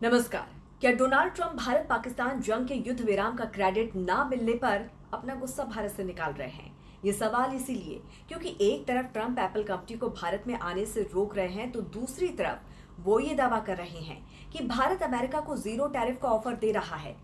नमस्कार। क्या Donald Trump Bharat Pakistan जंग के युद्ध विराम का क्रेडिट ना मिलने पर अपना गुस्सा भारत से निकाल रहे हैं? ये सवाल इसीलिए क्योंकि एक तरफ ट्रंप एप्पल कंपनी को भारत में आने से रोक रहे हैं तो दूसरी तरफ वो ये दावा कर रहे हैं कि भारत अमेरिका को जीरो टैरिफ का ऑफर दे रहा है।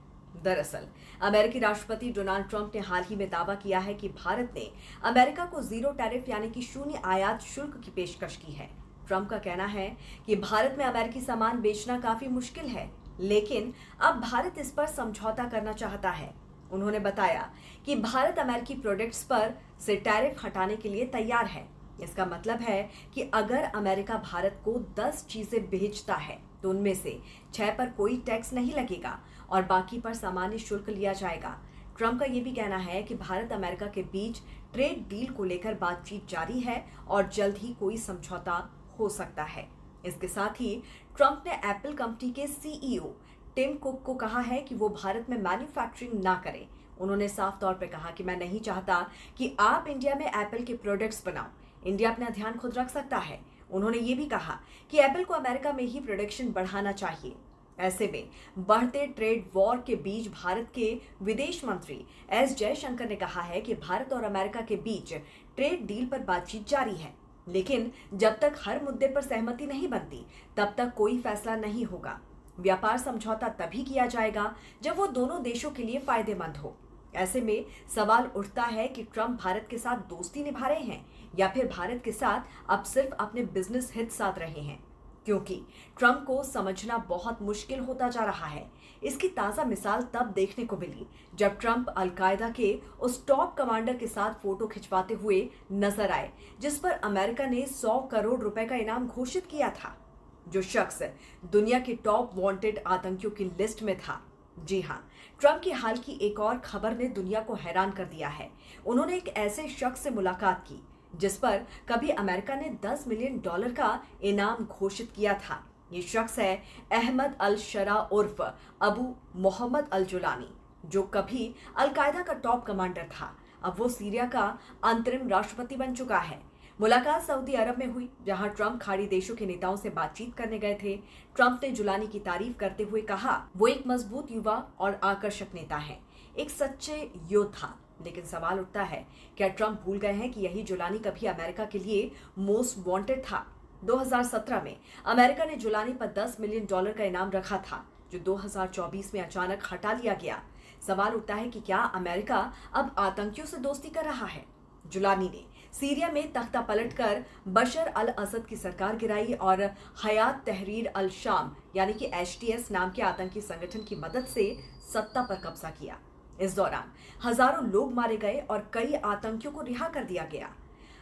दरअसल अमेरिकी राष्ट्रपति डोनाल्ड ट्रंप ने हाल ही में दावा किया है कि भारत ने अमेरिका को जीरो टैरिफ यानी कि शून्य आयात शुल्क की पेशकश की है। ट्रंप का कहना है कि भारत में अमेरिकी सामान बेचना काफी मुश्किल है, लेकिन अब भारत इस पर समझौता करना चाहता है। उन्होंने बताया कि भारत अमेरिकी प्रोडक्ट्स पर से टैरिफ हटाने के लिए तैयार है। इसका मतलब है कि अगर अमेरिका भारत को 10 चीजें भेजता है तो उनमें से 6 पर कोई टैक्स नहीं लगेगा और बाकी पर सामान्य शुल्क लिया जाएगा। ट्रंप का यह भी कहना है कि भारत अमेरिका के बीच ट्रेड डील को लेकर बातचीत जारी है और जल्द ही कोई समझौता हो सकता है। इसके साथ ही ट्रंप ने एप्पल कंपनी के सीईओ टिम कुक को कहा है कि वो भारत में मैन्युफैक्चरिंग ना करें। उन्होंने साफ तौर पर कहा कि मैं नहीं चाहता कि आप इंडिया में एप्पल के प्रोडक्ट्स बनाओ। इंडिया अपना ध्यान खुद रख सकता है। उन्होंने ये भी कहा कि एप्पल को अमेरिका में ही प्रोडक्शन बढ़ाना चाहिए। ऐसे में बढ़ते ट्रेड वॉर के बीच भारत के विदेश मंत्री एस जयशंकर ने कहा है कि भारत और अमेरिका के बीच ट्रेड डील पर बातचीत जारी है, लेकिन जब तक हर मुद्दे पर सहमति नहीं बनती तब तक कोई फैसला नहीं होगा। व्यापार समझौता तभी किया जाएगा जब वो दोनों देशों के लिए फायदेमंद हो। ऐसे में सवाल उठता है कि ट्रंप भारत के साथ दोस्ती निभा रहे हैं या फिर भारत के साथ अब सिर्फ अपने बिजनेस हित साध रहे हैं, क्योंकि ट्रंप को समझना बहुत मुश्किल होता जा रहा है। इसकी ताजा मिसाल तब देखने को मिली जब ट्रंप अलकायदा के उस टॉप कमांडर के साथ फोटो खिंचवाते हुए नजर आए जिस पर अमेरिका ने 100 करोड़ रुपए का इनाम घोषित किया था, जो शख्स दुनिया के टॉप वांटेड आतंकियों की लिस्ट में था। जी हाँ, ट्रंप की हाल की एक और खबर ने दुनिया को हैरान कर दिया है। उन्होंने एक ऐसे शख्स से मुलाकात की जिस पर कभी अमेरिका ने $10 मिलियन का इनाम घोषित किया था। ये शख्स है अहमद अल शरा उर्फ अबू मोहम्मद अल जुलानी, जो कभी अलकायदा का टॉप कमांडर था। अब वो सीरिया का अंतरिम राष्ट्रपति बन चुका है। मुलाकात सऊदी अरब में हुई, जहां ट्रंप खाड़ी देशों के नेताओं से बातचीत करने गए थे। ट्रंप ने जुलानी की तारीफ करते हुए कहा वो एक मजबूत युवा और आकर्षक नेता है, एक सच्चे योद्धा। लेकिन सवाल उठता है, क्या ट्रंप भूल गए हैं कि यही जुलानी कभी अमेरिका के लिए मोस्ट वांटेड था? 2017 में अमेरिका ने जुलानी पर $10 मिलियन का इनाम रखा था, जो 2024 में अचानक हटा लिया गया। सवाल उठता है कि क्या अमेरिका अब आतंकियों से दोस्ती कर रहा है? जुलानी ने सीरिया में तख्ता पलटकर बशर अल असद की सरकार गिराई और हयात तहरीर अल शाम यानी कि HTS नाम के आतंकी संगठन की मदद से सत्ता पर कब्जा किया। इस दौरान हजारों लोग मारे गए और कई आतंकियों को रिहा कर दिया गया।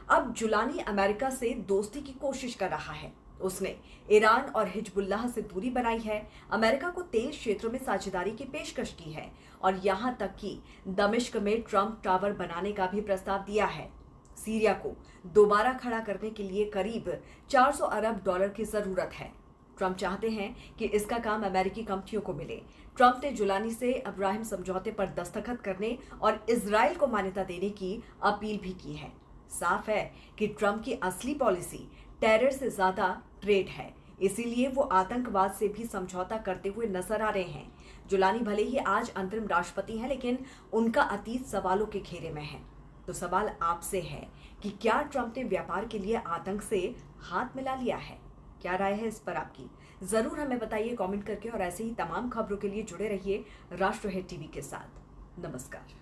अब जुलानी अमेरिका से दोस्ती की कोशिश कर रहा है। उसने ईरान और हिजबुल्लाह से दूरी बनाई है, अमेरिका को तेल क्षेत्रों में साझेदारी की पेशकश की है और यहां तक कि दमिश्क में ट्रंप टावर बनाने का भी प्रस्ताव दिया है। सीरिया को दोबारा खड़ा करने के लिए करीब $400 अरब की जरूरत है। ट्रंप चाहते हैं कि इसका काम अमेरिकी कंपनियों को मिले। ट्रंप ने जुलानी से अब्राहम समझौते पर दस्तखत करने और इजराइल को मान्यता देने की अपील भी की है। साफ है कि ट्रंप की असली पॉलिसी टेरर से ज्यादा ट्रेड है, इसीलिए वो आतंकवाद से भी समझौता करते हुए नजर आ रहे हैं। जुलानी भले ही आज अंतरिम राष्ट्रपति हैं, लेकिन उनका अतीत सवालों के घेरे में है। तो सवाल आपसे है कि क्या ट्रंप ने व्यापार के लिए आतंक से हाथ मिला लिया है? क्या राय है इस पर आपकी? जरूर हमें बताइए कमेंट करके, और ऐसे ही तमाम खबरों के लिए जुड़े रहिए राष्ट्रहित टीवी के साथ। नमस्कार।